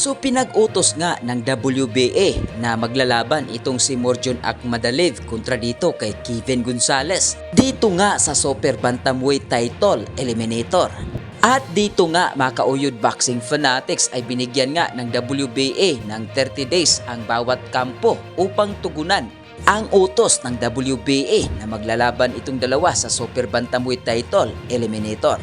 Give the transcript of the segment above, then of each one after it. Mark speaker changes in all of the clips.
Speaker 1: So pinag-utos nga ng WBA na maglalaban itong si Morjon Akhmadaliev kontra dito kay Kevin Gonzalez. Dito nga sa Super Bantamweight Title Eliminator. At dito nga mga kauyod boxing fanatics ay binigyan nga ng WBA ng 30 days ang bawat kampo upang tugunan ang utos ng WBA na maglalaban itong dalawa sa Super Bantamweight Title Eliminator.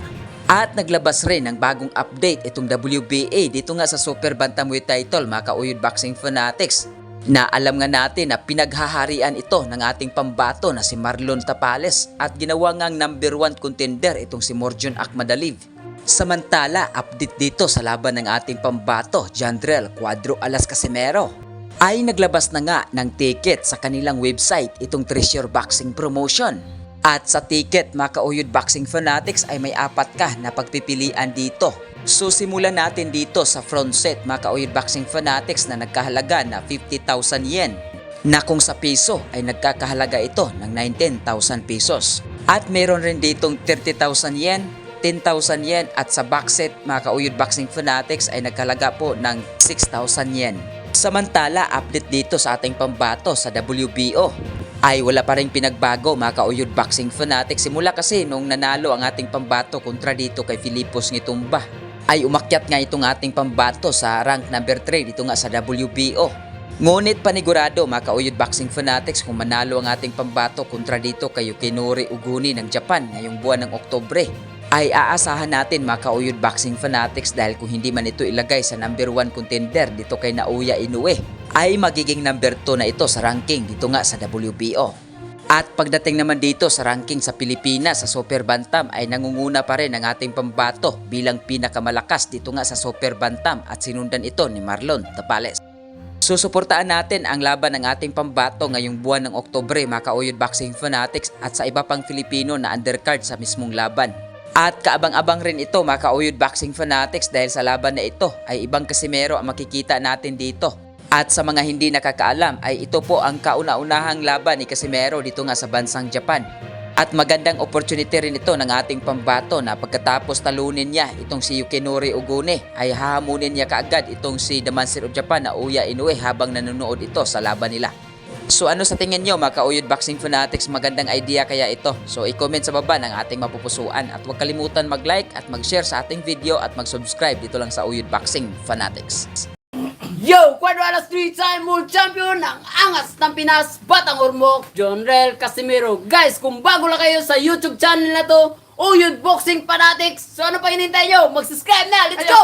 Speaker 1: At naglabas rin ng bagong update itong WBA dito nga sa Super Bantamweight Title mga kauyod boxing fanatics na alam nga natin na pinaghaharian ito ng ating pambato na si Marlon Tapales at ginawa ngang number 1 contender itong si Morjon Akhmadaliev. Samantala, update dito sa laban ng ating pambato, Jandrel Cuadro Alas Casimero, ay naglabas na nga ng ticket sa kanilang website itong Treasure Boxing Promotion. At sa ticket mga kauyod boxing fanatics ay may 4 ka na pagpipilian dito. So simulan natin dito sa front set mga kauyod boxing fanatics na nagkahalaga na 50,000 yen. Na kung sa piso ay nagkakahalaga ito ng 19,000 pesos. At meron rin ditong 30,000 yen, 10,000 yen at sa box set mga kauyod boxing fanatics ay nagkahalaga po ng 6,000 yen. Samantala, update dito sa ating pambato sa WBO ay wala pa rin pinagbago mga kauyod boxing fanatics simula kasi nung nanalo ang ating pambato kontra dito kay Filipos Ngitumba ay umakyat nga itong ating pambato sa rank number 3 dito nga sa WBO. Ngunit panigurado mga kauyod boxing fanatics kung manalo ang ating pambato kontra dito kay Yukinori Uguni ng Japan ngayong buwan ng Oktubre ay aasahan natin mga kauyod boxing fanatics dahil kung hindi man ito ilagay sa number 1 contender dito kay Naoya Inoue ay magiging number 2 na ito sa ranking dito nga sa WBO. At pagdating naman dito sa ranking sa Pilipinas sa Super Bantam ay nangunguna pa rin ang ating pambato bilang pinakamalakas dito nga sa Super Bantam at sinundan ito ni Marlon Tapales. Susuportaan natin ang laban ng ating pambato ngayong buwan ng Oktubre mga kauyod boxing fanatics at sa iba pang Filipino na undercard sa mismong laban. At kaabang-abang rin ito mga kauyod boxing fanatics dahil sa laban na ito ay ibang Casimero ang makikita natin dito. At sa mga hindi nakakaalam ay ito po ang kauna-unahang laban ni Casimero dito nga sa bansang Japan. At magandang opportunity rin ito ng ating pambato na pagkatapos talunin niya itong si Yukinori Uguni ay hahamunin niya kaagad itong si The Master of Japan na Naoya Inoue habang nanonood ito sa laban nila. So ano sa tingin nyo mga kauyod boxing fanatics, magandang idea kaya ito? So i-comment sa baba ng ating mapupusuan at huwag kalimutan mag-like at mag-share sa ating video at mag-subscribe dito lang sa Uyod Boxing Fanatics.
Speaker 2: Yo! Cuadro Alas 3-time world champion ng angas ng Pinas, Batang Ormoc, Jandrel Casimero. Guys, kung bago lang kayo sa YouTube channel na to, Uyod Boxing Fanatics, so ano pa hinintay nyo? Mag-subscribe na! Let's go!